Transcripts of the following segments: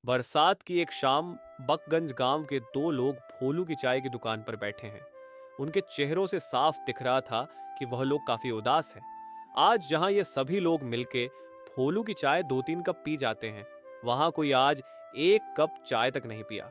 बरसात की एक शाम बकगंज गांव के दो लोग भोलू की चाय की दुकान पर बैठे हैं। उनके चेहरों से साफ दिख रहा था कि वह लोग काफी उदास हैं। आज जहां ये सभी लोग मिलके भोलू की चाय 2-3 कप पी जाते हैं, वहां कोई आज 1 कप चाय तक नहीं पिया।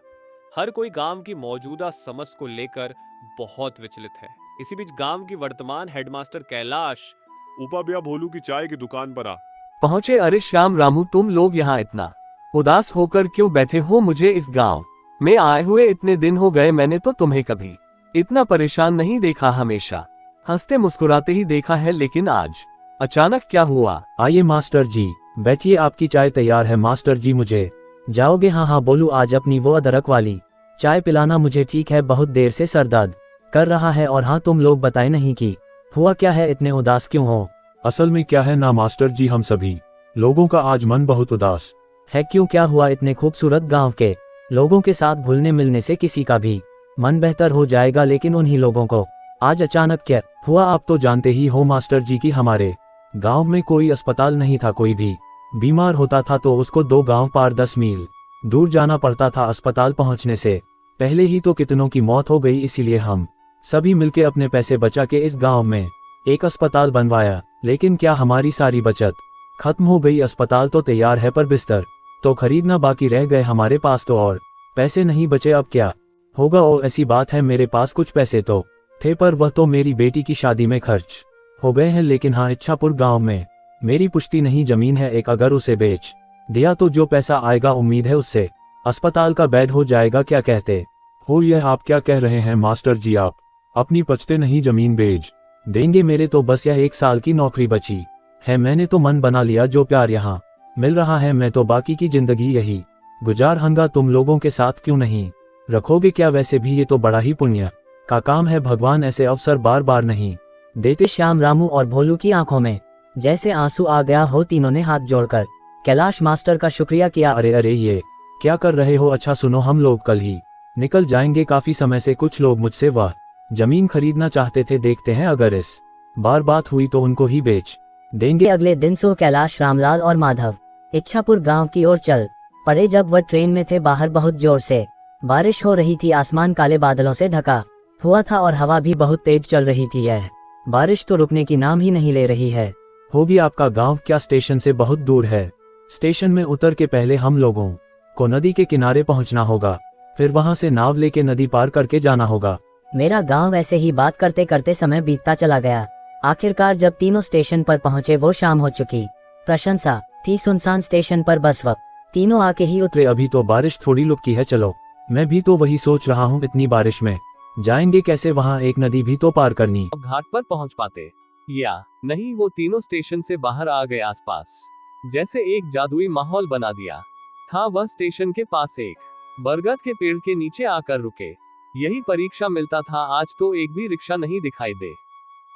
हर कोई गांव की मौजूदा समझ को लेकर बहुत विचलित है। इसी बीच गांव की वर्तमान हेडमास्टर कैलाश ऊपा भैया भोलू की चाय की दुकान पर आ। पहुंचे। अरे श्याम रामू, तुम लोग यहाँ इतना उदास होकर क्यों बैठे हो? मुझे इस गांव में आए हुए इतने दिन हो गए, मैंने तो तुम्हें कभी इतना परेशान नहीं देखा। हमेशा हंसते मुस्कुराते ही देखा है, लेकिन आज अचानक क्या हुआ? आइए मास्टर जी, बैठिए, आपकी चाय तैयार है। मास्टर जी मुझे जाओगे? हाँ हाँ बोलू, आज अपनी वो अदरक वाली चाय पिलाना मुझे, ठीक है? बहुत देर से सर दर्द कर रहा है। और हाँ, तुम लोग बताए नहीं कि हुआ क्या है, इतने उदास क्यों हो? असल में क्या है ना मास्टर जी, हम सभी लोगों का आज मन बहुत उदास है। क्यों, क्या हुआ? इतने खूबसूरत गांव के लोगों के साथ घुलने मिलने से किसी का भी मन बेहतर हो जाएगा, लेकिन उन्हीं लोगों को आज अचानक क्या हुआ? आप तो जानते ही हो मास्टर जी कि हमारे गांव में कोई अस्पताल नहीं था। कोई भी बीमार होता था तो उसको 2 गांव पार 10 मील दूर जाना पड़ता था। अस्पताल पहुंचने से पहले ही तो कितनों की मौत हो गई। इसीलिए हम सभी मिलके अपने पैसे बचा के इस गांव में एक अस्पताल बनवाया। लेकिन क्या हमारी सारी बचत खत्म हो गई? अस्पताल तो तैयार है पर बिस्तर तो खरीदना बाकी रह गए हमारे पास, तो और पैसे नहीं बचे। अब क्या होगा? और ऐसी बात है, मेरे पास कुछ पैसे तो थे पर वह तो मेरी बेटी की शादी में खर्च हो गए हैं। लेकिन हाँ, इच्छापुर गांव में मेरी पुश्ती नहीं जमीन है एक, अगर उसे बेच दिया तो जो पैसा आएगा उम्मीद है उससे अस्पताल का बेड हो जाएगा। क्या कहते हो? यह आप क्या कह रहे हैं मास्टर जी? आप अपनी पचते नहीं जमीन बेच देंगे? मेरे तो बस यह 1 साल की नौकरी बची है। मैंने तो मन बना लिया, जो प्यार यहाँ मिल रहा है मैं तो बाकी की जिंदगी यही गुजार हंगा। तुम लोगों के साथ क्यों नहीं रखोगे क्या? वैसे भी ये तो बड़ा ही पुण्य का काम है, भगवान ऐसे अवसर बार बार नहीं देते। श्याम रामू और भोलू की आंखों में जैसे आंसू आ गया हो। तीनों ने हाथ जोड़कर कैलाश मास्टर का शुक्रिया किया। अरे अरे, ये क्या कर रहे हो? अच्छा सुनो, हम लोग कल ही निकल जाएंगे। काफी समय से कुछ लोग मुझसे वह जमीन खरीदना चाहते थे। देखते हैं अगर इस बार बात हुई तो उनको ही बेच देंगे। अगले दिन सो कैलाश, रामलाल और माधव इच्छापुर गांव की ओर चल पड़े। जब वह ट्रेन में थे, बाहर बहुत जोर से बारिश हो रही थी। आसमान काले बादलों से ढका हुआ था और हवा भी बहुत तेज चल रही थी। यह बारिश तो रुकने की नाम ही नहीं ले रही है। होगी आपका गांव क्या स्टेशन से बहुत दूर है? स्टेशन में उतर के पहले हम लोगों को नदी के किनारे पहुंचना होगा, फिर वहां से नाव लेके नदी पार करके जाना होगा। मेरा गांव ऐसे ही बात करते करते समय बीतता चला गया। आखिरकार जब तीनों स्टेशन पर पहुंचे, वो शाम हो चुकी। प्रशंसा थी सुनसान स्टेशन पर, बस वक्त तीनों आके ही उतरे। अभी तो बारिश थोड़ी लुकी है। चलो, मैं भी तो वही सोच रहा हूँ, इतनी बारिश में जाएंगे कैसे? वहाँ एक नदी भी तो पार करनी। अब घाट पर पहुंच पाते या नहीं, वो तीनों स्टेशन से बाहर आ गए। आसपास जैसे एक जादुई माहौल बना दिया था। वह स्टेशन के पास एक बरगद के पेड़ के नीचे आकर रुके। यही परीक्षा मिलता था आज, तो एक भी रिक्शा नहीं दिखाई दे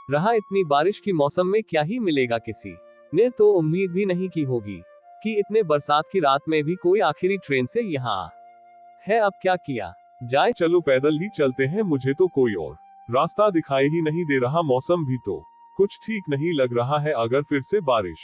रहा। इतनी बारिश की मौसम में क्या ही मिलेगा? किसी ने तो उम्मीद भी नहीं की होगी कि इतने बरसात की रात में भी कोई आखिरी ट्रेन से यहाँ है। अब क्या किया जाए? चलो पैदल ही चलते हैं, मुझे तो कोई और रास्ता दिखाई ही नहीं दे रहा। मौसम भी तो कुछ ठीक नहीं लग रहा है, अगर फिर से बारिश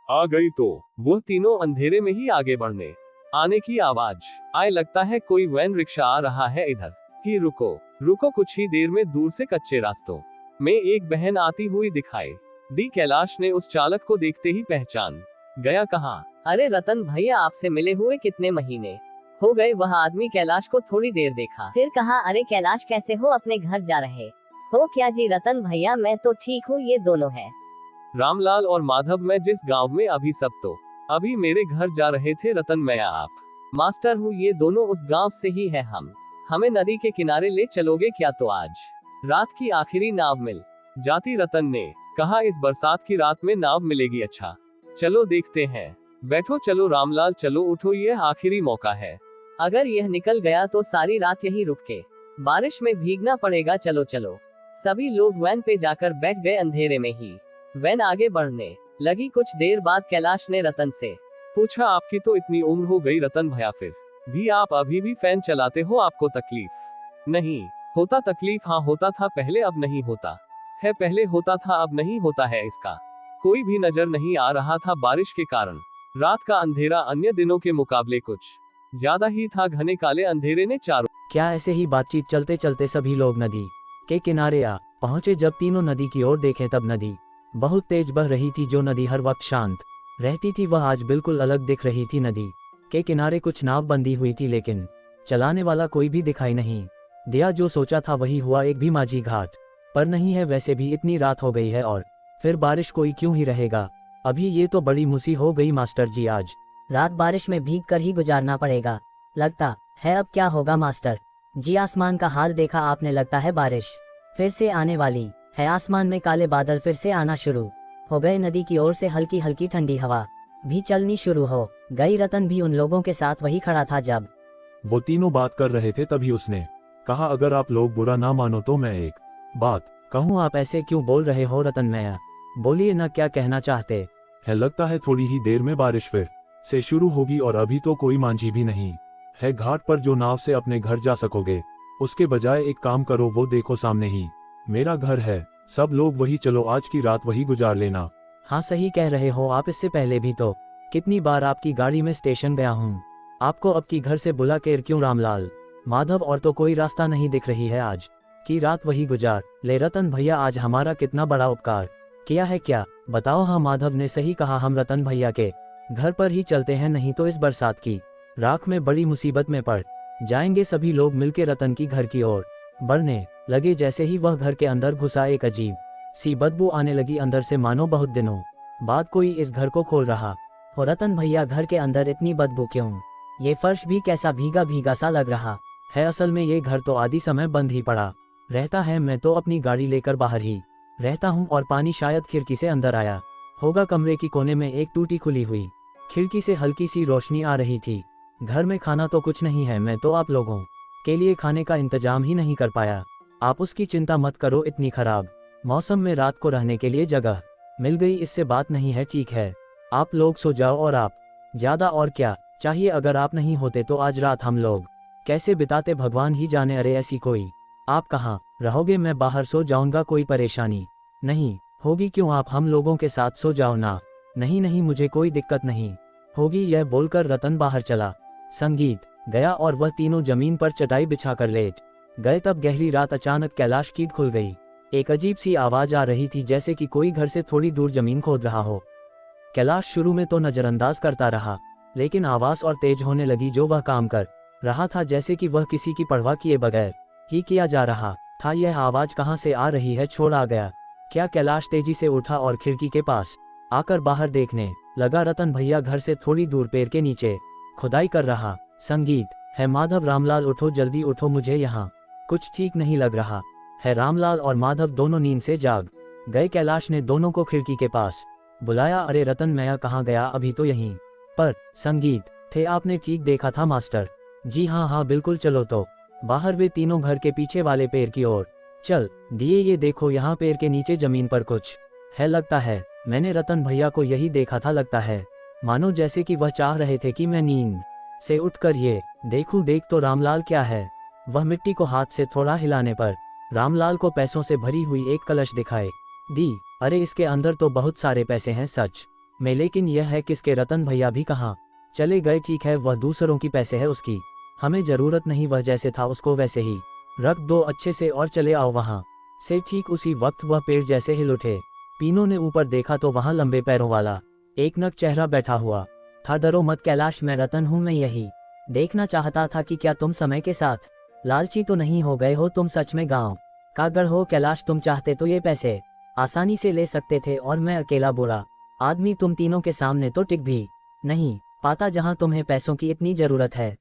आ गई तो। वो तीनों अंधेरे में ही आगे बढ़ने आने की आवाज आए। लगता है कोई वैन रिक्शा आ रहा है इधर ही। रुको रुको, कुछ ही देर में दूर से कच्चे रास्तों में एक बहन आती हुई दिखाई दी। कैलाश ने उस चालक को देखते ही पहचान गया। कहाँ? अरे रतन भैया, आपसे मिले हुए कितने महीने हो गए। वह आदमी कैलाश को थोड़ी देर देखा, फिर कहा, अरे कैलाश कैसे हो? अपने घर जा रहे हो क्या? जी रतन भैया, मैं तो ठीक हूँ, ये दोनों है रामलाल और माधव। मैं जिस गांव में अभी सब तो अभी मेरे घर जा रहे थे। रतन, मैं आप मास्टर हूँ, ये दोनों उस गांव से ही है। हमें नदी के किनारे ले चलोगे क्या? तो आज रात की आखिरी नाव मिल जाती। रतन ने कहा, इस बरसात की रात में नाव मिलेगी? अच्छा चलो देखते हैं। बैठो, चलो रामलाल, चलो उठो, यह आखिरी मौका है। अगर यह निकल गया तो सारी रात यहीं रुक के बारिश में भीगना पड़ेगा। चलो चलो। सभी लोग वैन पे जाकर बैठ गए। अंधेरे में ही वैन आगे बढ़ने लगी। कुछ देर बाद कैलाश ने रतन से पूछा, आपकी तो इतनी उम्र हो गई रतन भैया, फिर भी आप अभी भी फैन चलाते हो? आपको तकलीफ नहीं होता? तकलीफ हाँ होता था पहले, अब नहीं होता है। पहले होता था, अब नहीं होता है। इसका कोई भी नजर नहीं आ रहा था बारिश के कारण। रात का अंधेरा अन्य दिनों के मुकाबले कुछ ज्यादा ही था, घने काले अंधेरे ने चारों क्या ऐसे ही बातचीत चलते चलते सभी लोग नदी के किनारे आ पहुंचे। जब तीनों नदी की ओर देखें तब नदी बहुत तेज बह रही थी। जो नदी हर वक्त शांत रहती थी वह आज बिल्कुल अलग दिख रही थी। नदी के किनारे कुछ नाव बंधी हुई थी लेकिन चलाने वाला कोई भी दिखाई नहीं दिया। जो सोचा था वही हुआ, एक भी माझी घाट पर नहीं है। वैसे भी इतनी रात हो गई है और फिर बारिश कोई क्यों ही रहेगा। अभी ये तो बड़ी मुसी हो गई मास्टर जी, आज रात बारिश में भीग कर ही गुजारना पड़ेगा। लगता है अब क्या होगा मास्टर जी, आसमान का हाल देखा आपने, लगता है बारिश फिर से आने वाली है। आसमान में काले बादल फिर से आना शुरू हो गए। नदी की ओर से हल्की हल्की ठंडी हवा भी चलनी शुरू हो गई। रतन भी उन लोगों के साथ वही खड़ा था। जब वो तीनों बात कर रहे थे तभी उसने कहा, अगर आप लोग बुरा ना मानो तो मैं एक बात कहूँ। आप ऐसे क्यों बोल रहे हो रतन मैया? बोलिए ना, क्या कहना चाहते है? लगता है थोड़ी ही देर में बारिश फिर से शुरू होगी और अभी तो कोई मांझी भी नहीं है घाट पर जो नाव से अपने घर जा सकोगे। उसके बजाय एक काम करो, वो देखो सामने ही मेरा घर है। सब लोग वही चलो, आज की रात वही गुजार लेना। हाँ सही कह रहे हो आप, इससे पहले भी तो कितनी बार आपकी गाड़ी में स्टेशन गया हूँ। आपको अब की घर से बुला कर क्यों रामलाल माधव? और तो कोई रास्ता नहीं दिख रही है, आज की रात वही गुजार ले। रतन भैया आज हमारा कितना बड़ा उपकार किया है, क्या बताओ? हाँ माधव ने सही कहा, हम रतन भैया के घर पर ही चलते हैं, नहीं तो इस बरसात की राख में बड़ी मुसीबत में पड़ जाएंगे। सभी लोग मिलकर रतन की घर की ओर बढ़ने लगे। जैसे ही वह घर के अंदर घुसा एक अजीब सी बदबू आने लगी अंदर से, मानो बहुत दिनों बाद कोई इस घर को खोल रहा हो। रतन भैया घर के अंदर इतनी बदबू क्यों? ये फर्श भी कैसा भीगा भीगा सा लग रहा है। असल में ये घर तो आधी समय बंद ही पड़ा रहता है। मैं तो अपनी गाड़ी लेकर बाहर ही रहता हूँ और पानी शायद खिड़की से अंदर आया होगा। कमरे की कोने में एक टूटी खुली हुई खिड़की से हल्की सी रोशनी आ रही थी। घर में खाना तो कुछ नहीं है, मैं तो आप लोगों के लिए खाने का इंतजाम ही नहीं कर पाया। आप उसकी चिंता मत करो, इतनी खराब मौसम में रात को रहने के लिए जगह मिल गई, इससे बात नहीं है। ठीक है, आप लोग सो जाओ और आप ज्यादा और क्या चाहिए। अगर आप नहीं होते तो आज रात हम लोग कैसे बिताते भगवान ही जाने। अरे ऐसी कोई आप कहाँ रहोगे, मैं बाहर सो जाऊंगा, कोई परेशानी नहीं होगी। क्यों, आप हम लोगों के साथ सो जाओ ना। नहीं नहीं, मुझे कोई दिक्कत नहीं होगी। यह बोलकर रतन बाहर चला संगीत गया और वह तीनों जमीन पर चटाई बिछाकर लेट गए। तब गहरी रात अचानक कैलाश की खुल गई। एक अजीब सी आवाज आ रही थी, जैसे कि कोई घर से थोड़ी दूर जमीन खोद रहा हो। कैलाश शुरू में तो नजरअंदाज करता रहा, लेकिन आवाज और तेज होने लगी। जो वह काम कर रहा था जैसे कि वह किसी की परवाह किए बगैर ही किया जा रहा था। यह आवाज कहाँ से आ रही है, छोड़ आ गया क्या? कैलाश तेजी से उठा और खिड़की के पास आकर बाहर देखने लगा। रतन भैया घर से थोड़ी दूर पेड़ के नीचे खुदाई कर रहा संगीत है। माधव, रामलाल उठो, जल्दी उठो, मुझे यहाँ कुछ ठीक नहीं लग रहा है। रामलाल और माधव दोनों नींद से जाग गए। कैलाश ने दोनों को खिड़की के पास बुलाया। अरे रतन मैया कहाँ गया? अभी तो यहीं पर संगीत थे, आपने ठीक देखा था मास्टर जी। हाँ हाँ बिल्कुल, चलो तो बाहर। वे तीनों घर के पीछे वाले पेड़ की ओर चल दिए। ये देखो, यहाँ पेड़ के नीचे जमीन पर कुछ है लगता है। मैंने रतन भैया को यही देखा था, लगता है मानो जैसे कि वह चाह रहे थे कि मैं नींद से उठकर ये देखूं। देख तो रामलाल, क्या है? वह मिट्टी को हाथ से थोड़ा हिलाने पर रामलाल को पैसों से भरी हुई एक कलश दिखाई दी। अरे इसके अंदर तो बहुत सारे पैसे हैं सच में, लेकिन यह है किसके? रतन भैया भी कहाँ चले गए? ठीक है, वह दूसरों की पैसे है, उसकी हमें जरूरत नहीं। वह जैसे था उसको वैसे ही रख दो अच्छे से और चले आओ वहाँ से। ठीक उसी वक्त वह पेड़ जैसे हिल उठे। तीनों ने ऊपर देखा तो वहाँ लंबे पैरों वाला एक नक चेहरा बैठा हुआ था। डरो मत कैलाश, मैं रतन हूँ। मैं यही देखना चाहता था कि क्या तुम समय के साथ लालची तो नहीं हो गए हो। तुम सच में गांव का गढ़ हो कैलाश। तुम चाहते तो ये पैसे आसानी से ले सकते थे और मैं अकेला बुरा आदमी तुम तीनों के सामने तो टिक भी नहीं पाता। जहां तुम्हें पैसों की इतनी जरूरत है